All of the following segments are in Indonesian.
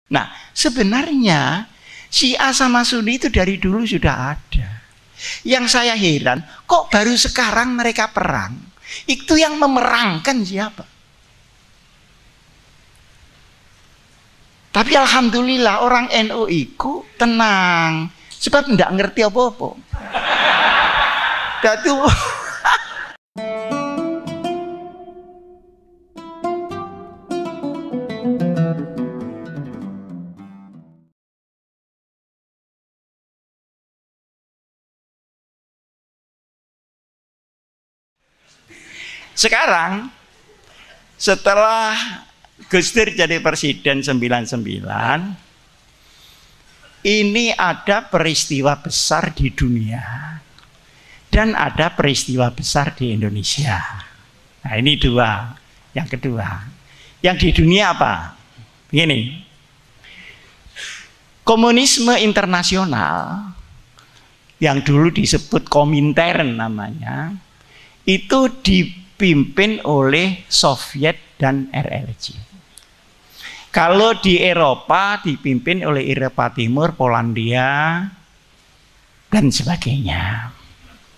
Nah, sebenarnya Syiah sama Sunni itu dari dulu sudah ada. Yang saya heran, kok baru sekarang mereka perang? Itu yang memerangkan siapa? Tapi alhamdulillah orang NU itu tenang, sebab tidak ngerti apa-apa. Datu. Sekarang setelah Gus Dur jadi presiden 99, ini ada peristiwa besar di dunia dan ada peristiwa besar di Indonesia. Nah, ini dua. Yang kedua, yang di dunia apa? Begini, komunisme internasional yang dulu disebut Komintern namanya, itu dipimpin oleh Soviet dan RRC. Kalau di Eropa dipimpin oleh Eropa Timur, Polandia, dan sebagainya.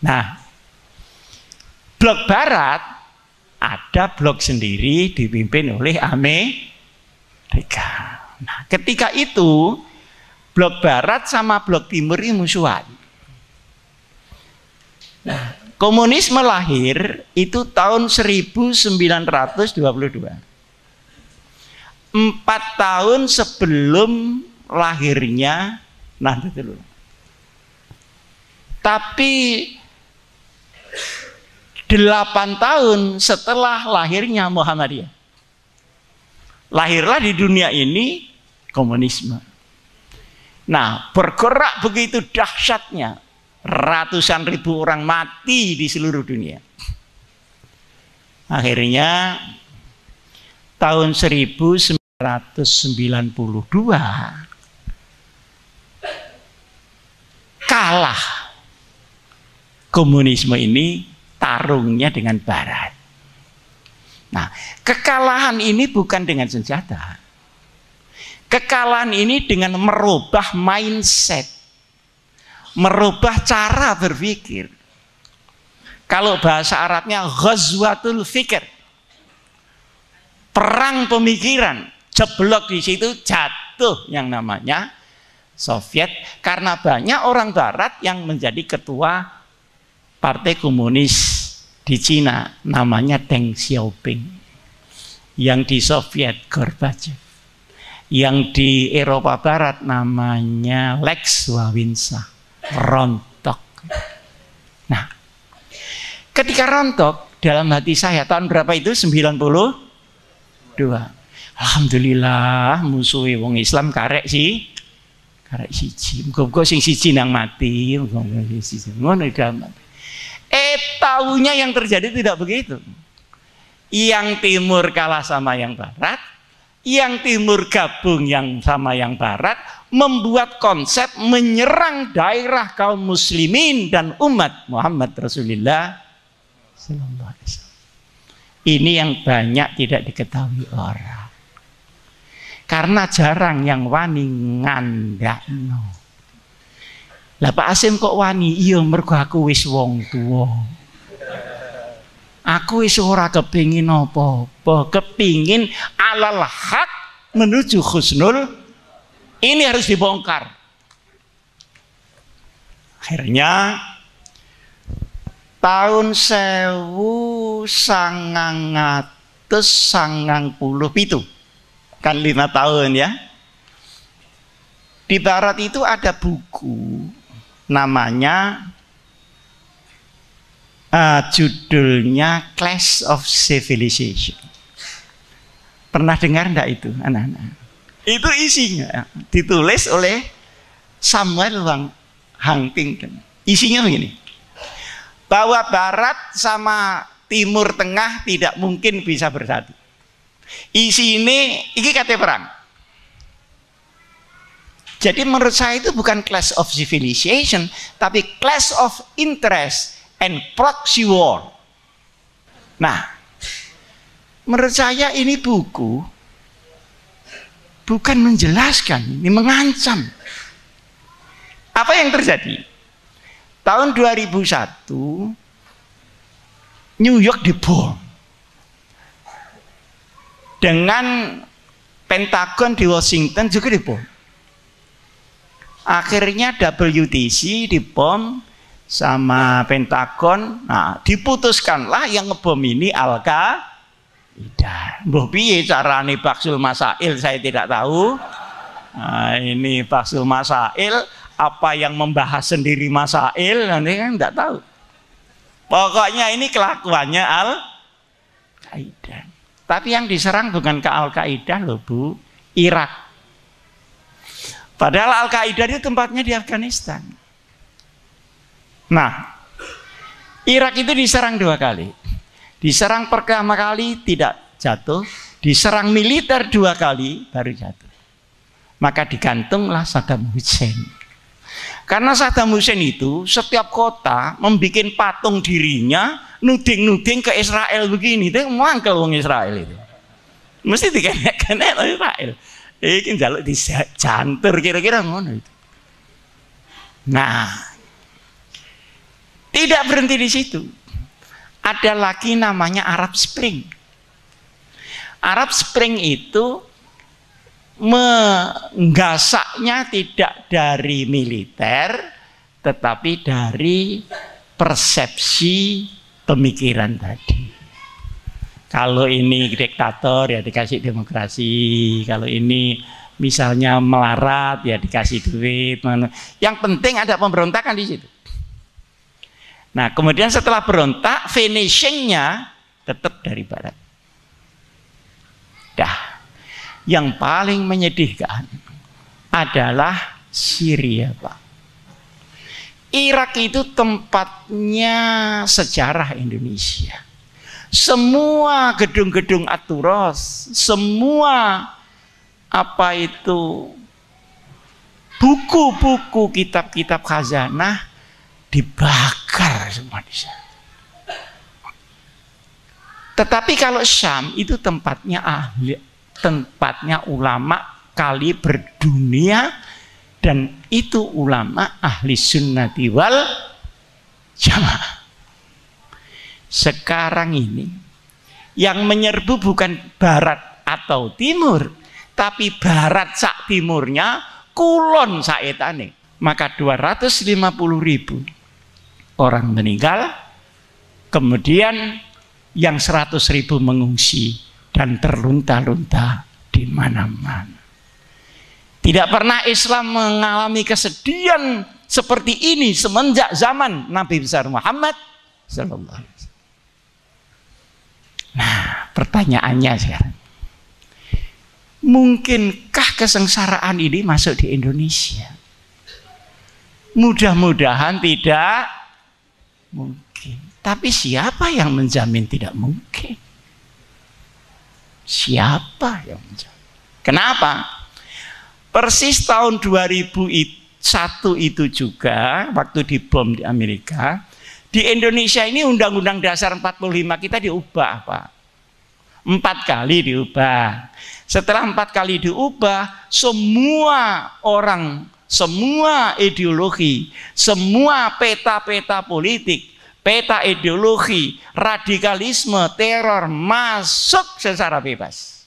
Nah, blok Barat ada blok sendiri dipimpin oleh Amerika. Nah, ketika itu blok Barat sama blok Timur ini musuhan. Nah, komunisme lahir itu tahun 1922. 4 tahun sebelum lahirnya Nahdlatul Ulama. Tapi 8 tahun setelah lahirnya Muhammadiyah, lahirlah di dunia ini komunisme. Nah, bergerak begitu dahsyatnya, ratusan ribu orang mati di seluruh dunia. Akhirnya tahun 1992 kalah komunisme ini tarungnya dengan Barat. Nah, kekalahan ini bukan dengan senjata. Kekalahan ini dengan merubah mindset, merubah cara berpikir. Kalau bahasa Arabnya ghazwatul fikr, perang pemikiran. Jeblok di situ jatuh yang namanya Soviet, karena banyak orang Barat yang menjadi ketua Partai Komunis di Cina, namanya Deng Xiaoping. Yang di Soviet Gorbachev. Yang di Eropa Barat namanya Lech Wałęsa, rontok. Nah, ketika rontok, dalam hati saya tahun berapa itu? 92. Alhamdulillah musuhi wong Islam karek siji. Muga-muga sing siji nang mati, ngono dalam. Tahunya yang terjadi tidak begitu. Yang timur kalah sama yang barat, yang timur gabung yang sama yang barat, membuat konsep menyerang daerah kaum muslimin dan umat Muhammad Rasulullah sallallahu alaihi wasallam. Ini yang banyak tidak diketahui orang. Karena jarang yang wani ngandakno. Lah Pak Asim kok wani? Iya mergo aku wis wong tuwa. Aku wis ora kepingin apa-apa, kepingin alal haq menuju husnul. Ini harus dibongkar. Akhirnya tahun 1997, kan 5 tahun ya. Di Barat itu ada buku namanya judulnya Clash of Civilization. Pernah dengar enggak itu anak-anak? Itu isinya ditulis oleh Samuel Huntington. Isinya begini, bahwa Barat sama Timur Tengah tidak mungkin bisa bersatu. Isi ini kata perang. Jadi menurut saya itu bukan clash of civilization, tapi clash of interest and proxy war. Nah, menurut saya ini buku bukan menjelaskan, ini mengancam. Apa yang terjadi? Tahun 2001 New York dibom. Dengan Pentagon di Washington juga dibom. Akhirnya WTC dibom sama Pentagon. Nah, diputuskanlah yang ngebom ini Al-Qaeda. Mbah piye carane Baksul Masail saya tidak tahu. Nah, ini Baksul Masail, apa yang membahas sendiri Masail nanti kan tidak tahu. Pokoknya ini kelakuannya Al-Qaeda. Tapi yang diserang bukan ke Al-Qaeda loh Bu, Irak. Padahal Al-Qaeda itu tempatnya di Afghanistan. Nah, Irak itu diserang 2 kali. Diserang pertama kali tidak jatuh, diserang militer 2 kali baru jatuh. Maka digantunglah Saddam Hussein. Karena Saddam Hussein itu setiap kota membuat patung dirinya, nuding-nuding ke Israel begini. Itu mangkel wong Israel itu. Mesti dikenek-kenek Israel. Iki njaluk dijantur kira-kira ngono itu. Nah, tidak berhenti di situ. Ada lagi namanya Arab Spring. Arab Spring itu menggasaknya tidak dari militer, tetapi dari persepsi pemikiran tadi. Kalau ini diktator ya dikasih demokrasi, kalau ini misalnya melarat ya dikasih duit. Yang penting ada pemberontakan di situ. Nah, kemudian setelah berontak, finishingnya tetap dari barat. Dah. Yang paling menyedihkan adalah Syria, Pak. Irak itu tempatnya sejarah Indonesia. Semua gedung-gedung Aturos, semua apa itu buku-buku, kitab-kitab khazanah dibakar semua di sana. Tetapi kalau Syam itu tempatnya ulama kali berdunia, dan itu ulama ahli sunnati wal jamaah. Sekarang ini yang menyerbu bukan barat atau timur, tapi barat sak timurnya, kulon saetane. Maka 250.000 orang meninggal, kemudian yang 100.000 mengungsi dan terlunta-lunta di mana-mana. Tidak pernah Islam mengalami kesedihan seperti ini semenjak zaman Nabi besar Muhammad sallallahu alaihi wasallam. Nah, pertanyaannya sekarang, mungkinkah kesengsaraan ini masuk di Indonesia? Mudah-mudahan tidak mungkin. Tapi siapa yang menjamin tidak mungkin? Siapa yang menjamin? Kenapa? Persis tahun 2001 itu juga, waktu dibom di Amerika, di Indonesia ini Undang-Undang Dasar 45 kita diubah, Pak. 4 kali diubah. Setelah 4 kali diubah, semua orang, semua ideologi, semua peta-peta politik, peta ideologi, radikalisme, teror masuk secara bebas.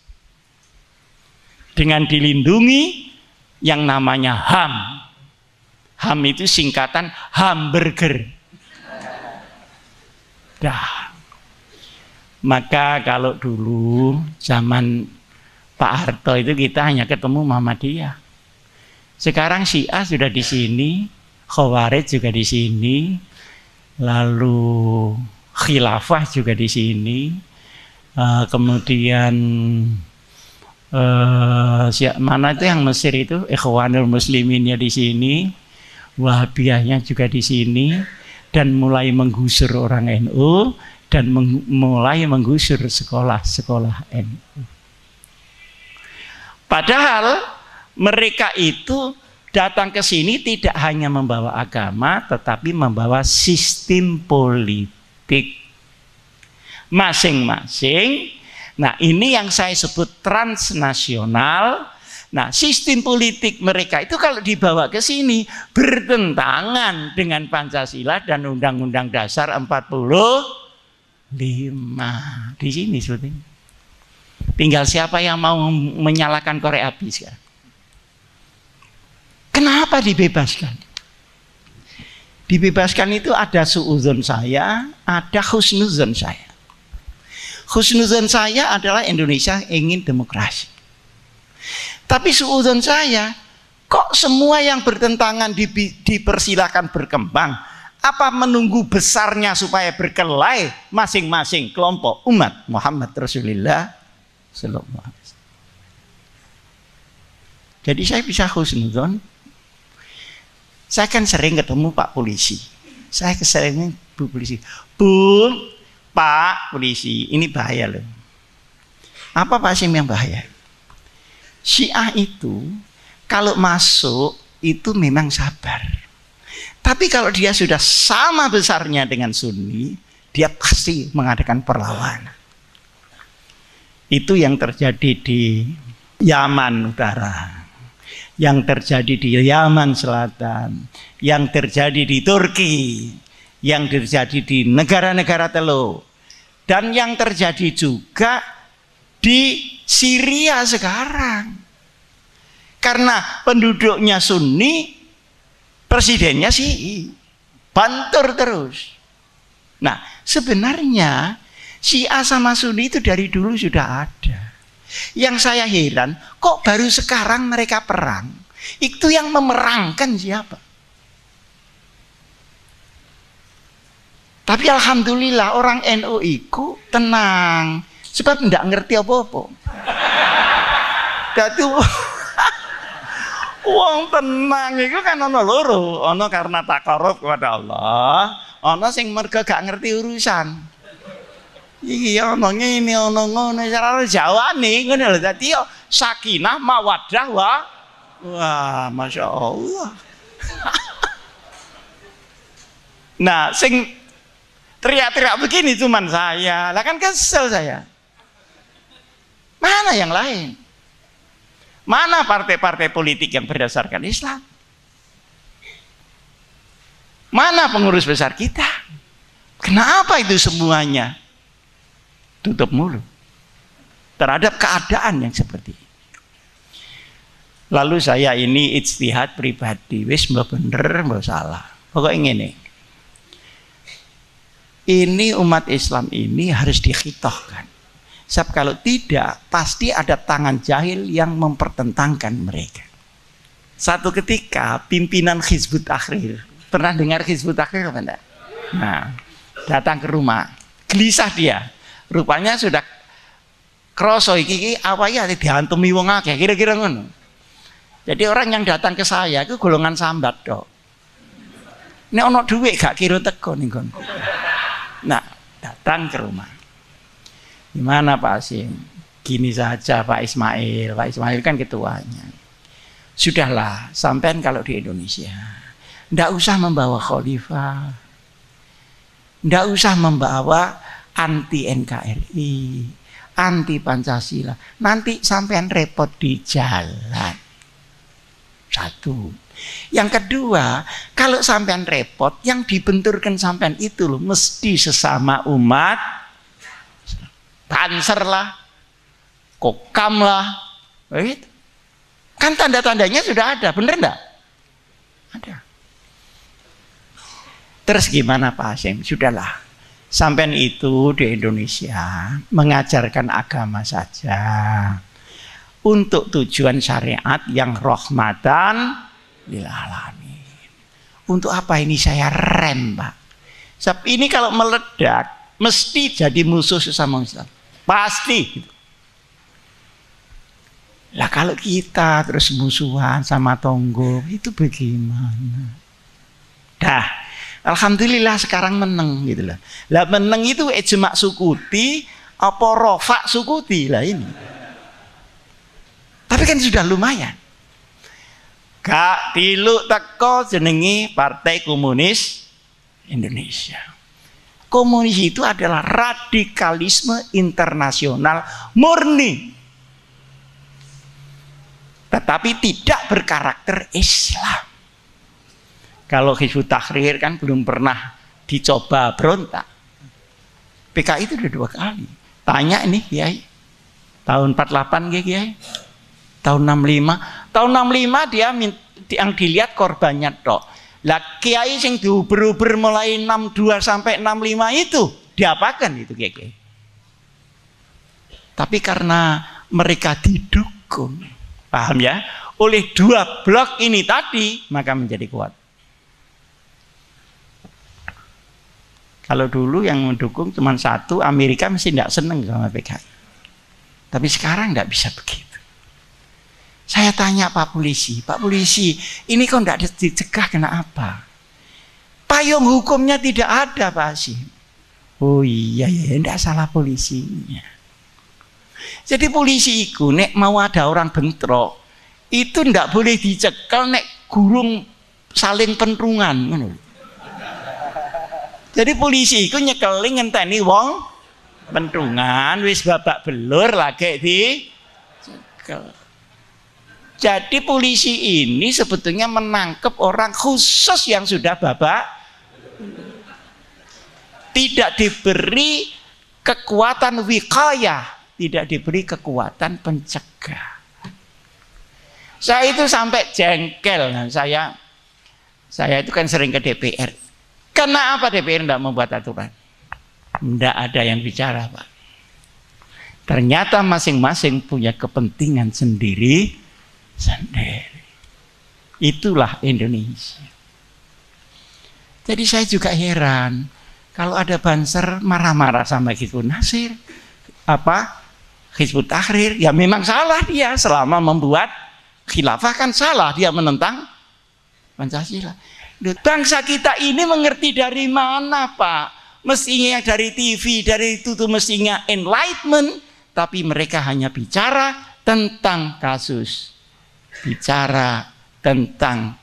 Dengan dilindungi yang namanya HAM. HAM itu singkatan hamburger. Dah. Maka kalau dulu zaman Pak Harto itu kita hanya ketemu Muhammadiyah. Sekarang Syiah sudah di sini, Khawarij juga di sini, lalu Khilafah juga di sini, kemudian mana itu yang Mesir itu, Ikhwanul Musliminnya di sini, Wahabiyahnya juga di sini, dan mulai menggusur orang NU dan mulai menggusur sekolah-sekolah NU. Padahal mereka itu datang ke sini tidak hanya membawa agama, tetapi membawa sistem politik masing-masing. Nah, ini yang saya sebut transnasional. Nah, sistem politik mereka itu kalau dibawa ke sini bertentangan dengan Pancasila dan Undang-Undang Dasar 45. Di sini sebetulnya. Tinggal siapa yang mau menyalakan korek api sekarang. Kenapa dibebaskan? Dibebaskan itu ada suudzon saya, ada husnuzon saya. Husnuzon saya adalah Indonesia ingin demokrasi. Tapi suudzon saya, kok semua yang bertentangan dipersilakan berkembang? Apa menunggu besarnya supaya berkelahi masing-masing kelompok umat Muhammad Rasulullah sallallahu alaihi wasallam? Jadi saya bisa husnuzon. Saya kan sering ketemu Pak Polisi. Saya keseringan Bu Polisi. Bu, Pak Polisi, ini bahaya loh. Apa Pak Hasyim yang bahaya? Syiah itu kalau masuk itu memang sabar. Tapi kalau dia sudah sama besarnya dengan Sunni, dia pasti mengadakan perlawanan. Itu yang terjadi di Yaman Utara, yang terjadi di Yaman Selatan, yang terjadi di Turki, yang terjadi di negara-negara Teluk, dan yang terjadi juga di Syria sekarang. Karena penduduknya Sunni, presidennya Syi'i, bantur terus. Nah, sebenarnya Syiah sama Sunni itu dari dulu sudah ada. Yang saya heran, kok baru sekarang mereka perang? Itu yang memerangkan siapa? Tapi alhamdulillah orang NU itu tenang, sebab tidak ngerti apa-apa. Datu wong tenang itu kan ono loro, ono karena takarub kepada Allah, ono sing mergo gak ngerti urusan. Iki ono ngene ono ngono cara jawane ngono lho. Dadi yo sakinah mawaddah wah Masya Allah. Nah, sing teriak-teriak begini cuman saya. Lah kan kesel saya. Mana yang lain? Mana partai-partai politik yang berdasarkan Islam? Mana pengurus besar kita? Kenapa itu semuanya tutup mulut terhadap keadaan yang seperti ini? Lalu saya ini ijtihad pribadi, wis mbak bener mbak salah. Pokoknya ini umat Islam ini harus dikhitohkan. Sebab kalau tidak, pasti ada tangan jahil yang mempertentangkan mereka. Satu ketika pimpinan Hizbut Tahrir, pernah dengar Hizbut Tahrir apa enggak? Nah, datang ke rumah, gelisah dia. Rupanya sudah kroso iki apa ya dihantumi wong akeh, kira-kira ngono. Jadi orang yang datang ke saya itu golongan sambat dok. Ini ono duit gak kira teko ning nggonku. Nah, datang ke rumah. Gimana Pak Hasyim? Gini saja Pak Ismail. Pak Ismail kan ketuanya. Sudahlah, sampean kalau di Indonesia ndak usah membawa khalifah, ndak usah membawa anti NKRI, anti Pancasila. Nanti sampean repot di jalan. Satu. Yang kedua, kalau sampean repot, yang dibenturkan sampean itu loh mesti sesama umat. Banser lah, kokam lah, gitu. Kan tanda-tandanya sudah ada, bener enggak? Ada. Terus gimana Pak Hasyim? Sudahlah, sampean itu di Indonesia mengajarkan agama saja untuk tujuan syariat yang rahmatan lil alamin. Untuk apa ini saya rem Pak? Sebab ini kalau meledak mesti jadi musuh sesama Islam. Pasti. Lah kalau kita terus musuhan sama tonggo, itu bagaimana? Dah, alhamdulillah sekarang menang gitu lah. Lah menang itu ijma sukuti apa rofa sukuti lah ini. Tapi kan sudah lumayan. Gak tilu teko jenengi Partai Komunis Indonesia. Komunis itu adalah radikalisme internasional murni. tetapi tidak berkarakter Islam. Kalau Hizbut Tahrir kan belum pernah dicoba berontak. PKI itu udah 2 kali. Tanya ini Kiai, tahun 48 Kiai, tahun 65. Tahun 65 dia yang dilihat korbannya tok. Lah Kiai sing diuber-uber mulai 62 sampai 65 itu diapakan itu Kiai? Tapi karena mereka didukung, paham ya, oleh 2 blok ini tadi, maka menjadi kuat. Kalau dulu yang mendukung cuma 1, Amerika mesti tidak senang sama PKI. Tapi sekarang tidak bisa begitu. Saya tanya Pak Polisi, ini kok tidak dicegah kenapa? Payung hukumnya tidak ada Pak Hasyim. Oh iya, tidak salah polisinya. Jadi polisi itu, nek mau ada orang bentrok, itu tidak boleh dicekel nek gurung saling pentungan. Jadi polisi itu nyekeling ngenteni wong pentungan, wis babak belur lagi dicekel. Jadi polisi ini sebetulnya menangkap orang khusus yang sudah babak, tidak diberi kekuatan wiqayah, tidak diberi kekuatan pencegah. Saya itu sampai jengkel. Nah, saya itu kan sering ke DPR. Kenapa DPR tidak membuat aturan? Tidak ada yang bicara, Pak. Ternyata masing-masing punya kepentingan sendiri. Itulah Indonesia. Jadi saya juga heran kalau ada Banser marah-marah sama Hizbut Nasir, Hizbut Tahrir, ya memang salah dia selama membuat khilafah, kan salah dia menentang Pancasila. Bangsa kita ini mengerti dari mana Pak? Mestinya dari TV, dari itu tuh mestinya enlightenment, tapi mereka hanya bicara tentang kasus, bicara tentang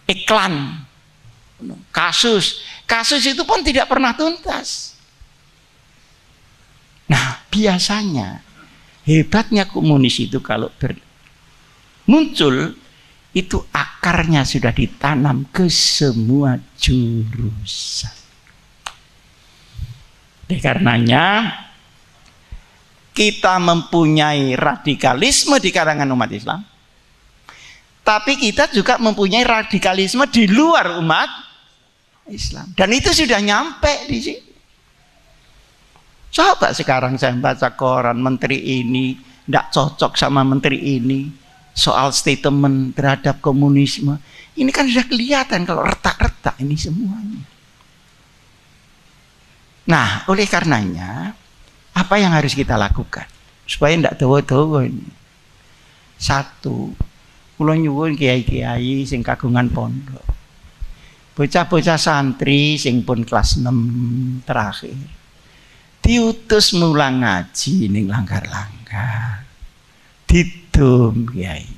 iklan, kasus itu pun tidak pernah tuntas. Nah biasanya hebatnya komunis itu kalau muncul itu akarnya sudah ditanam ke semua jurusan. Oleh karenanya kita mempunyai radikalisme di kalangan umat Islam, tapi kita juga mempunyai radikalisme di luar umat Islam, dan itu sudah nyampe di sini. Coba sekarang saya baca koran, menteri ini tidak cocok sama menteri ini soal statement terhadap komunisme. Ini kan sudah kelihatan kalau retak-retak ini semuanya. Nah, oleh karenanya apa yang harus kita lakukan supaya tidak dawa-dawa ini? 1, kula nyuwun kiai-kiai sing kagungan pondok, bocah-bocah santri sing pun kelas 6 terakhir, diutus mulang ngaji ning langgar-langgar. Didum kiai,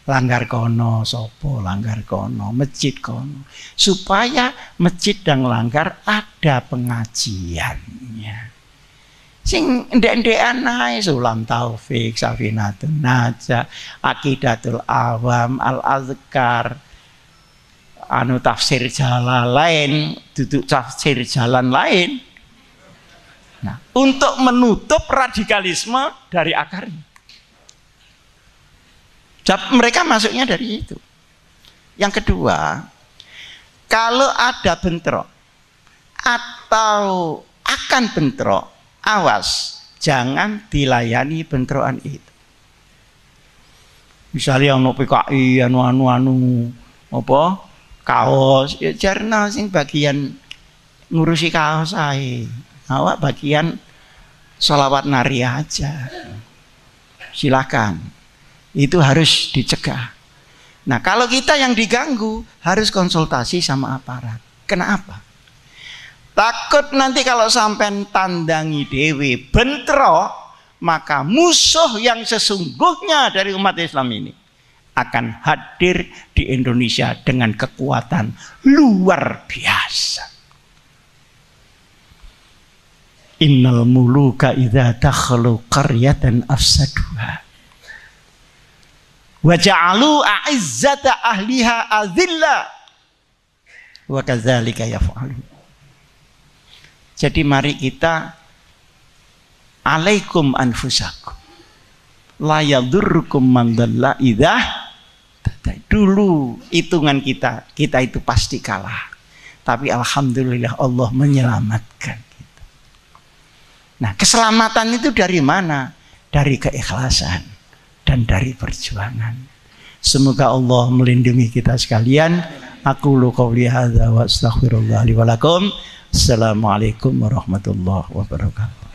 langgar kono sopo, langgar kono, masjid kono, supaya masjid dan langgar ada pengajiannya. Sing ndek-ndekan ae Sulam Taufik, Safinatun Najah, Aqidatul Awam, Al-Azkar, tafsir jalan lain, duduk tafsir jalan lain. Nah, untuk menutup radikalisme dari akarnya. Mereka masuknya dari itu. Yang kedua, kalau ada bentrok atau akan bentrok, awas, jangan dilayani bentrokan itu. Misalnya ono PKI anu apa kaos, ya jarno sing bagian ngurusi kaos ae. Awak bagian sholawat nari aja. Silakan. Itu harus dicegah. Nah, kalau kita yang diganggu harus konsultasi sama aparat. Kenapa? Takut nanti kalau sampai tandangi dewi bentrok, maka musuh yang sesungguhnya dari umat Islam ini akan hadir di Indonesia dengan kekuatan luar biasa. Innal muluka idza dakhalu qaryatan afsaduha Wa ja'alu a'izzata ahliha azilla. Wa kadzalika yaf'alun. Jadi mari kita alaikum anfusakum. La yadurrukum man dhalla idza. Dulu hitungan kita itu pasti kalah. Tapi alhamdulillah Allah menyelamatkan kita. Nah, keselamatan itu dari mana? Dari keikhlasan dan dari perjuangan. Semoga Allah melindungi kita sekalian. Aqulu qouli hadza wa astaghfirullah li wa lakum. Assalamualaikum warahmatullahi wabarakatuh.